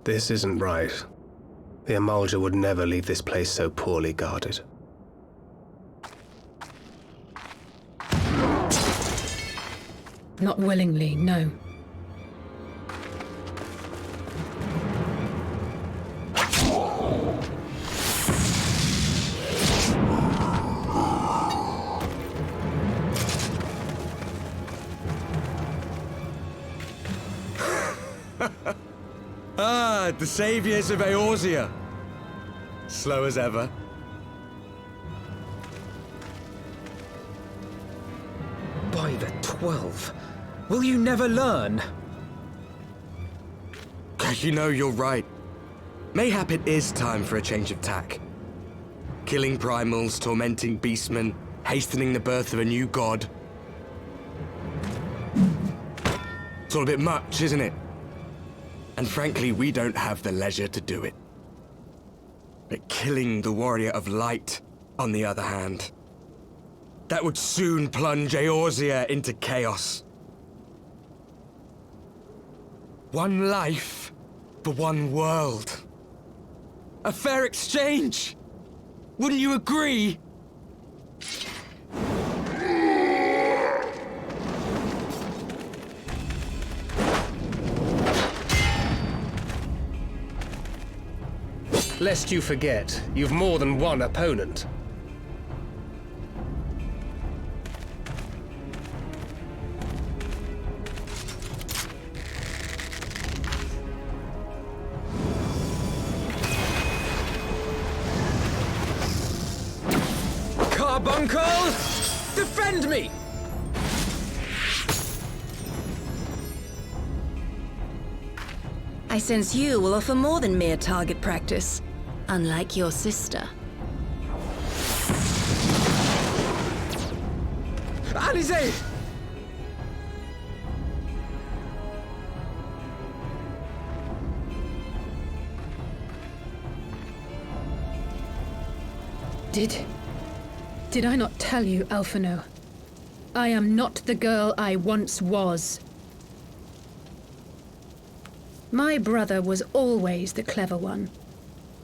This isn't right. The Emulger would never leave this place so poorly guarded. Not willingly, no. The saviors of Eorzea. Slow as ever. By the 12, will you never learn? You know, you're right. Mayhap it is time for a change of tack. Killing primals, tormenting beastmen, hastening the birth of a new god. It's all a bit much, isn't it? And frankly, we don't have the leisure to do it. But killing the Warrior of Light, on the other hand, that would soon plunge Eorzea into chaos. One life for one world. A fair exchange! Wouldn't you agree? Lest you forget, you've more than one opponent. Carbuncle! Defend me! I sense you will offer more than mere target practice. Unlike your sister. Alizé! Did I not tell you, Alphino? I am not the girl I once was. My brother was always the clever one,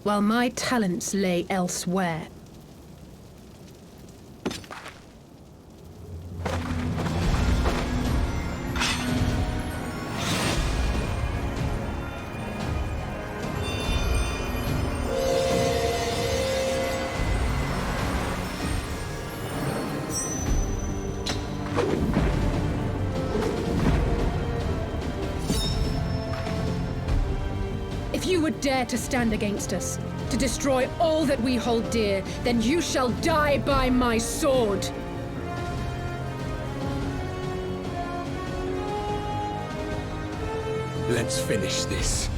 while my talents lay elsewhere. If you would dare to stand against us, to destroy all that we hold dear, then you shall die by my sword! Let's finish this.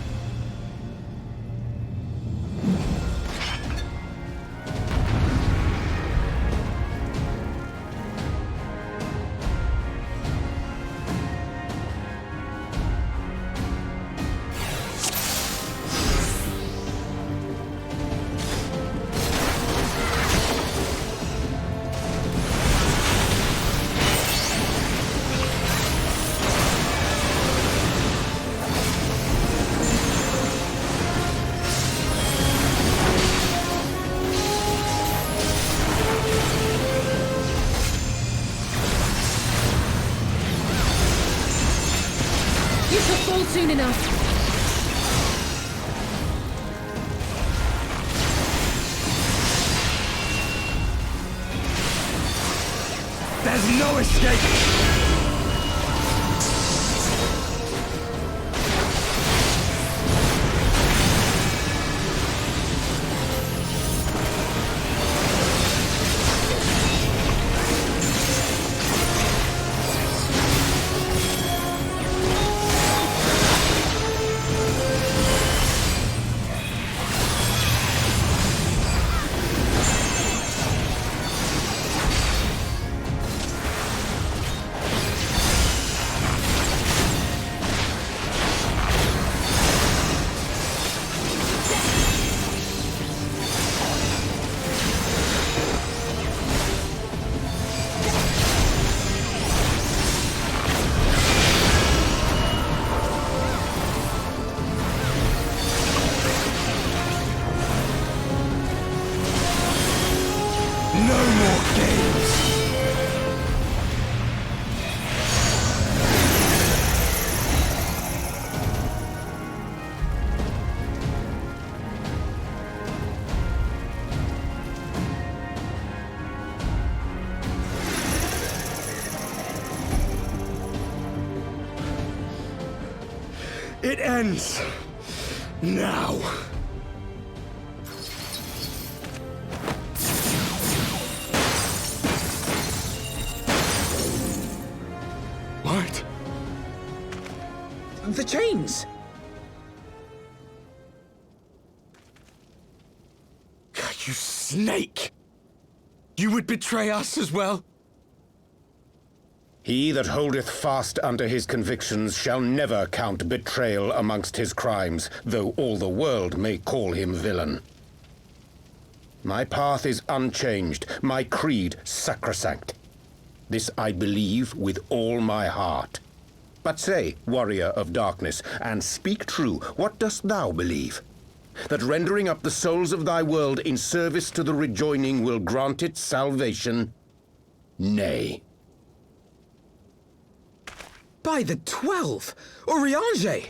Soon enough. There's no escape! No more games! It ends now. What? The chains! You snake! You would betray us as well? He that holdeth fast unto his convictions shall never count betrayal amongst his crimes, though all the world may call him villain. My path is unchanged, my creed sacrosanct. This I believe with all my heart. But say, warrior of darkness, and speak true, what dost thou believe? That rendering up the souls of thy world in service to the rejoining will grant it salvation? Nay. By the 12! Oriange!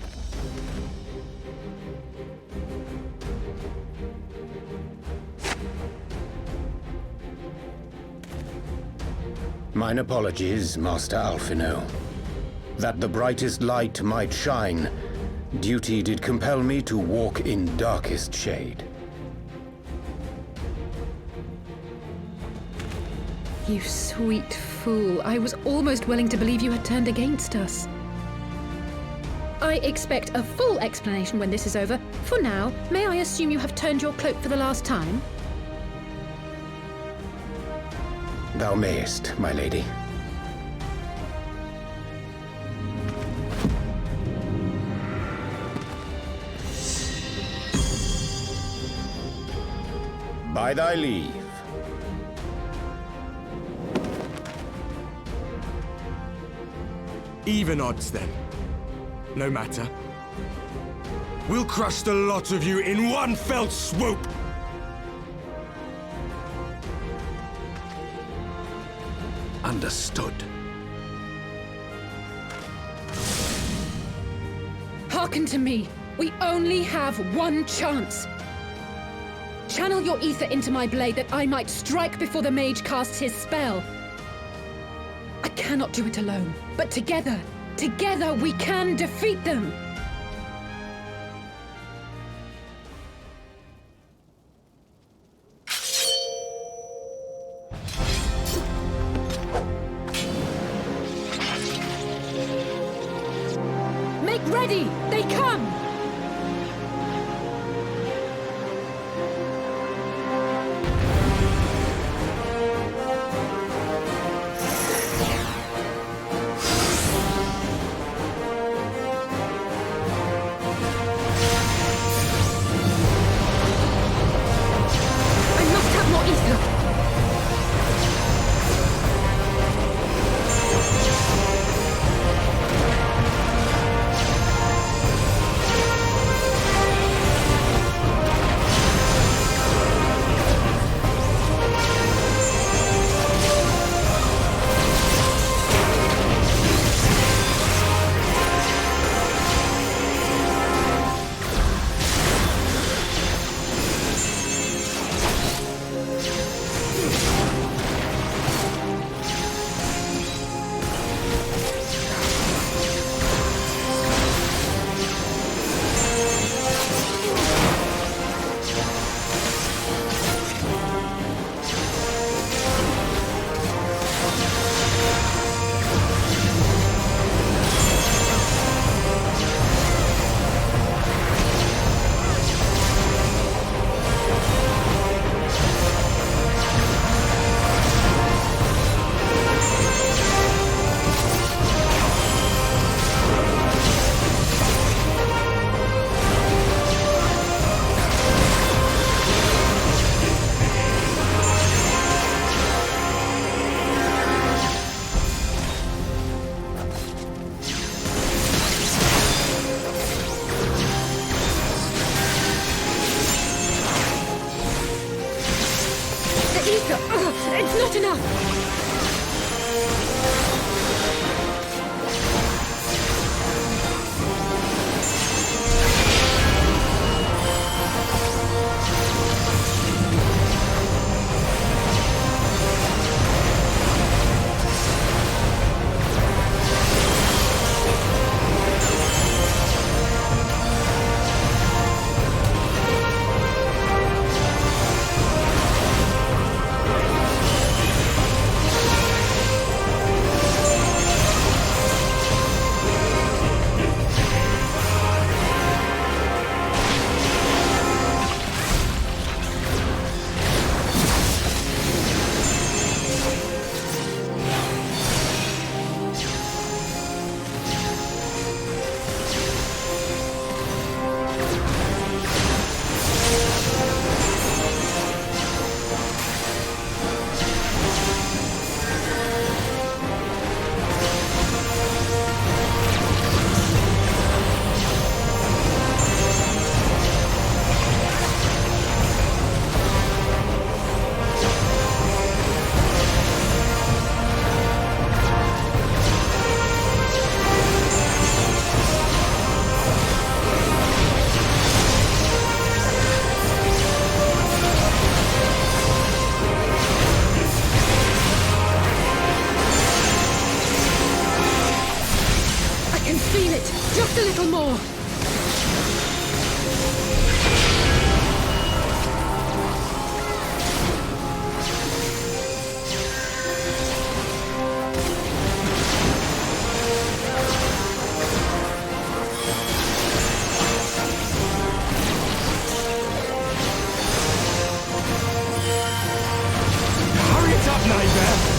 Mine apologies, Master Alphino. That the brightest light might shine, duty did compel me to walk in darkest shade. You sweet fool. I was almost willing to believe you had turned against us. I expect a full explanation when this is over. For now, may I assume you have turned your cloak for the last time? Thou mayest, my lady. By thy leave. Even odds, then. No matter. We'll crush the lot of you in one fell swoop! Understood. Hearken to me. We only have one chance. Channel your ether into my blade that I might strike before the mage casts his spell. I cannot do it alone, but together we can defeat them! Make ready! They come! It's not enough! Just a little more! Hurry it up, Nightmare!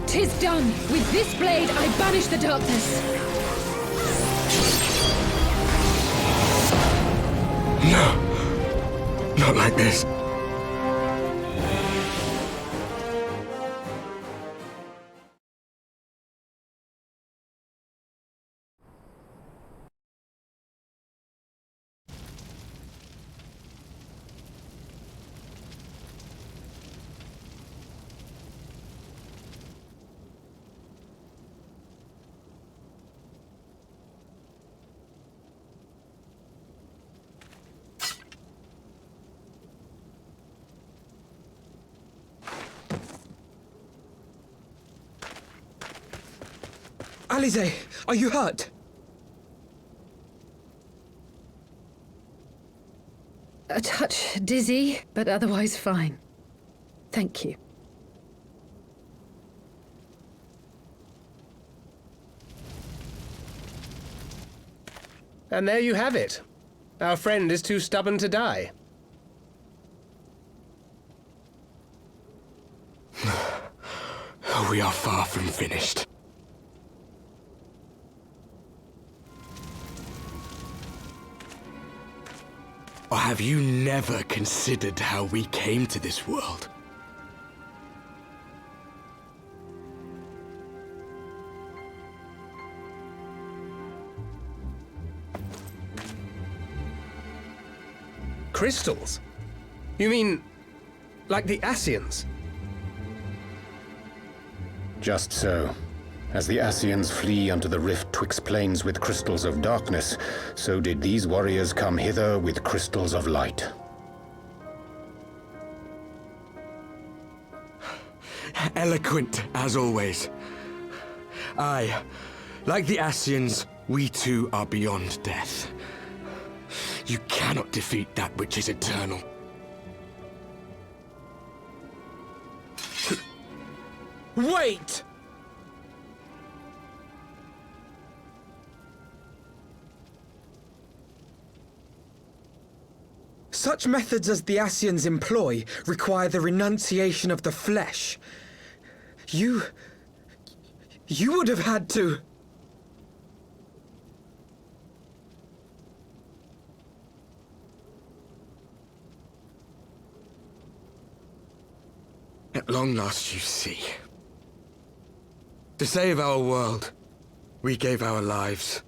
Tis done! With this blade, I banish the darkness! No! Not like this. Alize, are you hurt? A touch dizzy, but otherwise fine. Thank you. And there you have it. Our friend is too stubborn to die. We are far from finished. Or have you never considered how we came to this world? crystals? You mean, like the Ascians? Just so. As the Ascians flee unto the rift twixt plains with crystals of darkness, so did these warriors come hither with crystals of light. Eloquent, as always. Aye, like the Ascians, we too are beyond death. You cannot defeat that which is eternal. Wait! Such methods as the Ascians employ require the renunciation of the flesh. You would have had to... At long last, you see. To save our world, we gave our lives.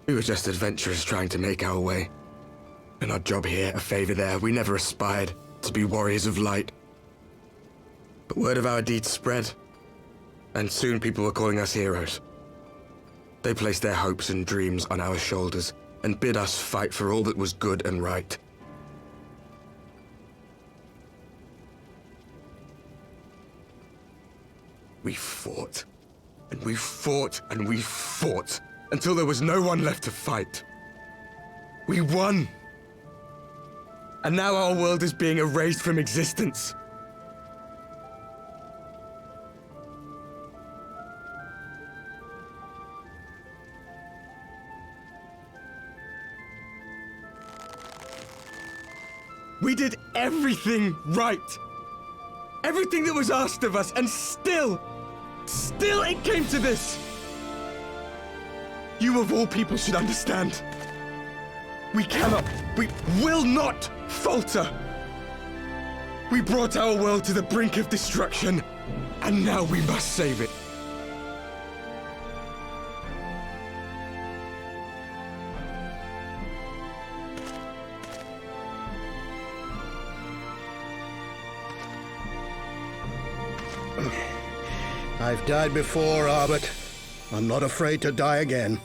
We were just adventurers trying to make our way. An odd job here, a favor there. We never aspired to be warriors of light. But word of our deeds spread, and soon people were calling us heroes. They placed their hopes and dreams on our shoulders, and bid us fight for all that was good and right. We fought, and we fought, and we fought, until there was no one left to fight. We won! And now our world is being erased from existence. We did everything right. Everything that was asked of us, and still it came to this. You of all people should understand. We will not falter. We brought our world to the brink of destruction, and now we must save it. I've died before, Arbet. I'm not afraid to die again.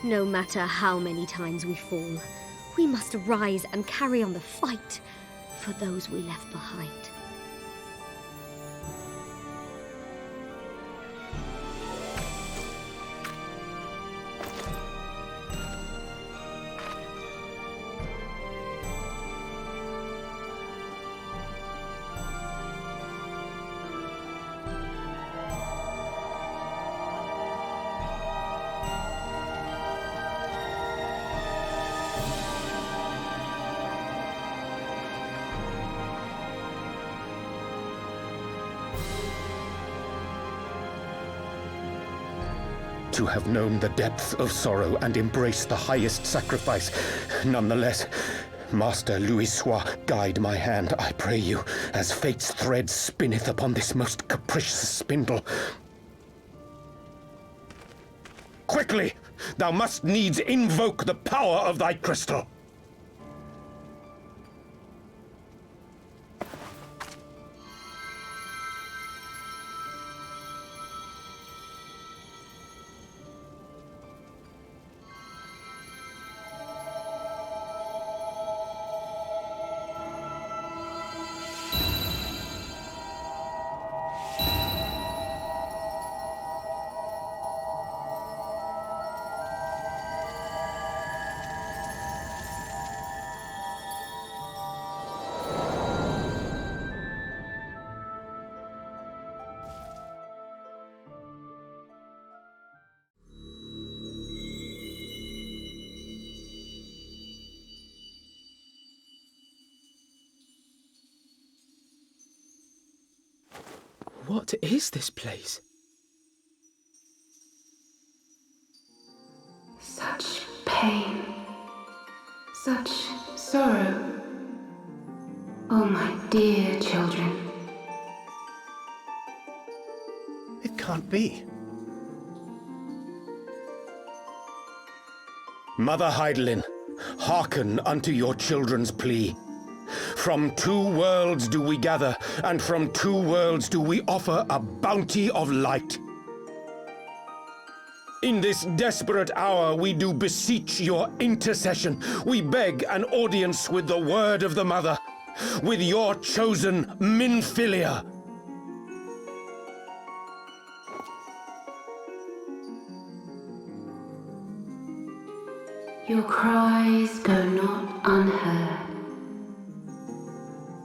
No matter how many times we fall, we must rise and carry on the fight for those we left behind. To have known the depth of sorrow and embraced the highest sacrifice. Nonetheless, Master Louis-Sois, guide my hand, I pray you, as fate's thread spinneth upon this most capricious spindle. Quickly! Thou must needs invoke the power of thy crystal! What is this place? pain, such sorrow. Oh, my dear children. It can't be. Mother Heidelin, hearken unto your children's plea. From two worlds do we gather, and from two worlds do we offer a bounty of light. In this desperate hour we do beseech your intercession. We beg an audience with the word of the Mother, with your chosen Minfilia. Your cries go not unheard,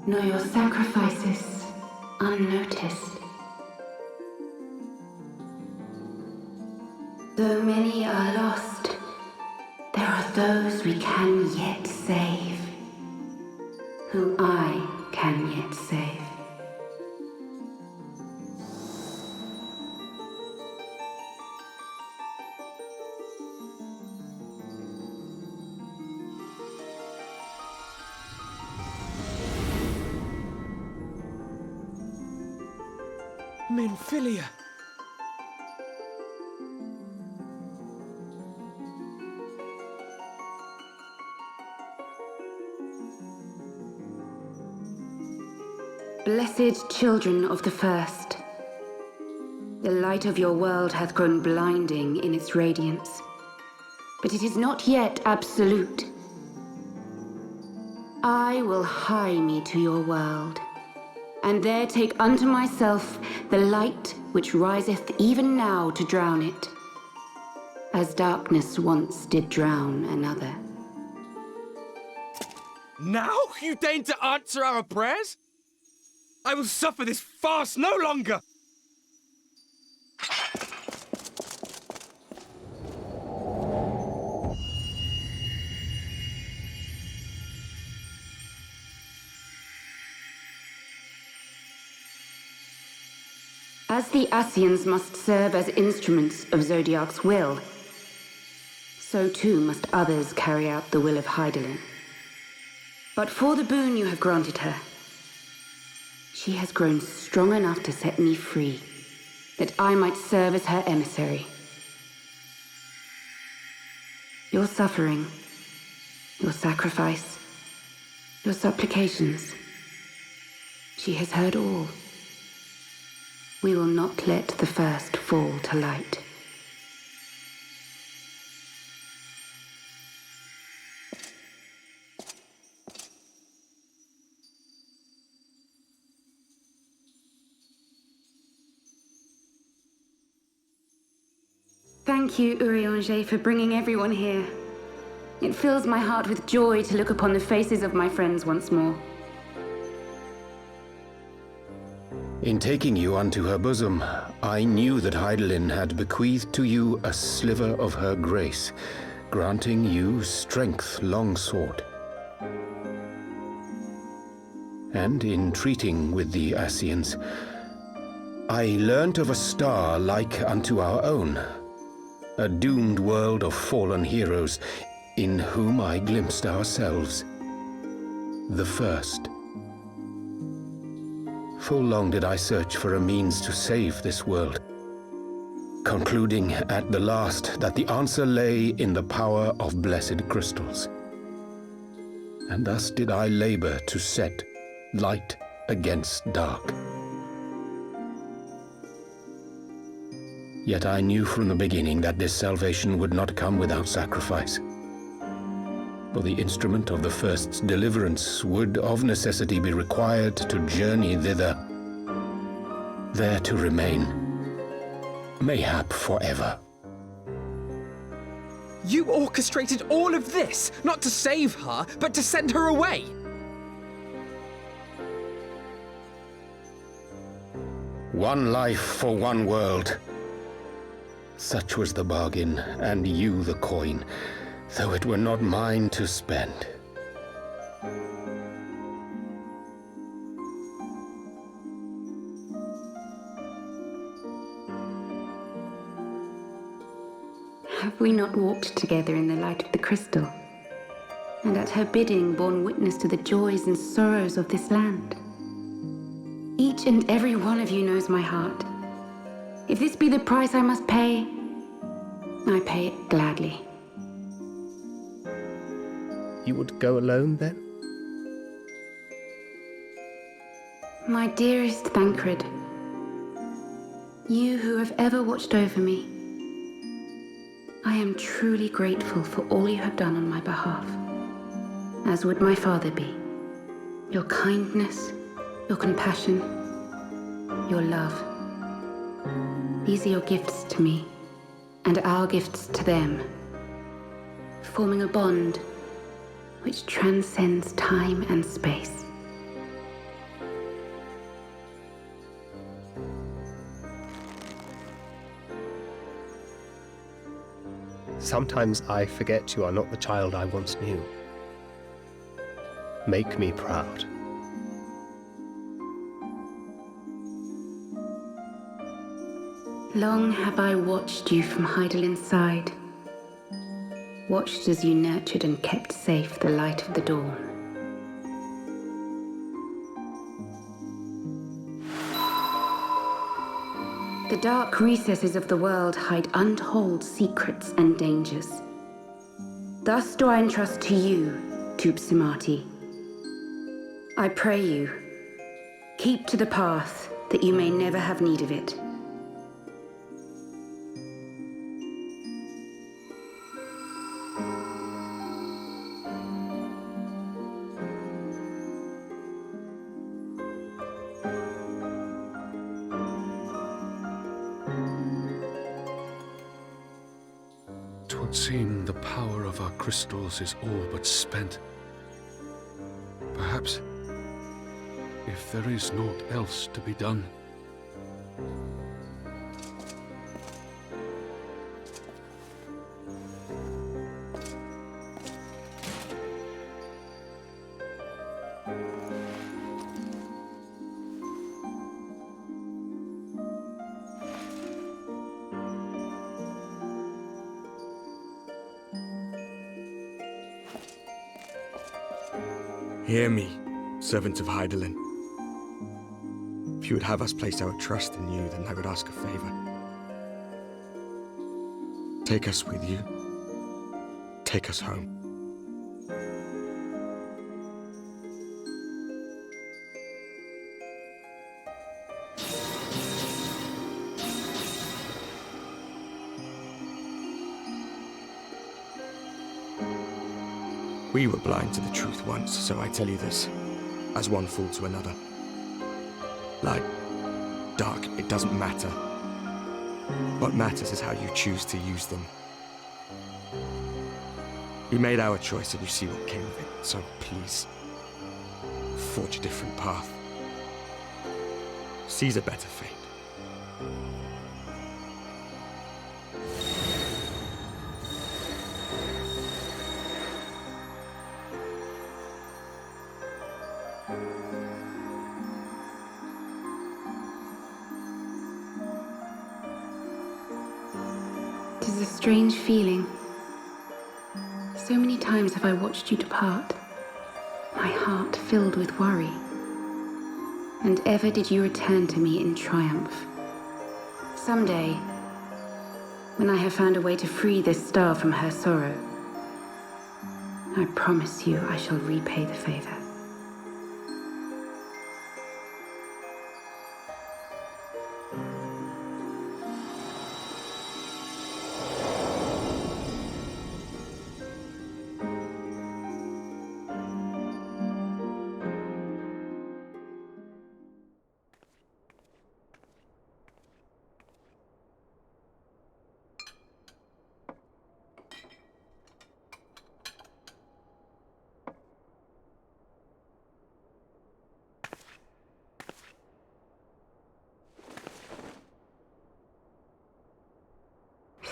nor your sacrifices unnoticed. Though many are lost, there are those we can yet save, whom I can yet save. Minfilia. Blessed children of the first, the light of your world hath grown blinding in its radiance, but it is not yet absolute. I will hie me to your world, and there take unto myself the light which riseth even now to drown it, as darkness once did drown another. Now you deign to answer our prayers? I will suffer this farce no longer! As the Ascians must serve as instruments of Zodiark's will, so too must others carry out the will of Heidelin. But for the boon you have granted her, she has grown strong enough to set me free, that I might serve as her emissary. Your suffering, your sacrifice, your supplications, she has heard all. We will not let the first fall to light. Thank you, Urianger, for bringing everyone here. It fills my heart with joy to look upon the faces of my friends once more. In taking you unto her bosom, I knew that Heidelin had bequeathed to you a sliver of her grace, granting you strength long sought. And in treating with the Ascians, I learnt of a star like unto our own, a doomed world of fallen heroes, in whom I glimpsed ourselves, the first. Full long did I search for a means to save this world, concluding at the last that the answer lay in the power of blessed crystals. And thus did I labor to set light against dark. Yet I knew from the beginning that this salvation would not come without sacrifice. For the instrument of the first's deliverance would of necessity be required to journey thither, there to remain, mayhap forever. You orchestrated all of this, not to save her, but to send her away! One life for one world. Such was the bargain, and you the coin, though it were not mine to spend. Have we not walked together in the light of the crystal? And at her bidding borne witness to the joys and sorrows of this land? Each and every one of you knows my heart. If this be the price I must pay, I pay it gladly. You would go alone, then? My dearest Thancred, you who have ever watched over me, I am truly grateful for all you have done on my behalf, as would my father be. Your kindness, your compassion, your love. These are your gifts to me, and our gifts to them, forming a bond which transcends time and space. Sometimes I forget you are not the child I once knew. Make me proud. Long have I watched you from Heidelin's side, watched as you nurtured and kept safe the light of the dawn. The dark recesses of the world hide untold secrets and dangers. Thus do I entrust to you, Tupsimati. I pray you, keep to the path that you may never have need of it. Twould seem the power of our crystals is all but spent. Perhaps, if there is naught else to be done. Hear me, servants of Heidelin. If you would have us place our trust in you, then I would ask a favor. Take us with you. Take us home. We were blind to the truth once, so I tell you this, as one fool to another. Light, dark, it doesn't matter. What matters is how you choose to use them. We made our choice and you see what came of it, so please, forge a different path. Seize a better fate. It is a strange feeling. So many times have I watched you depart, my heart filled with worry. And ever did you return to me in triumph. Someday, when I have found a way to free this star from her sorrow, I promise you I shall repay the favor.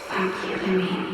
Thank you, Lemmy.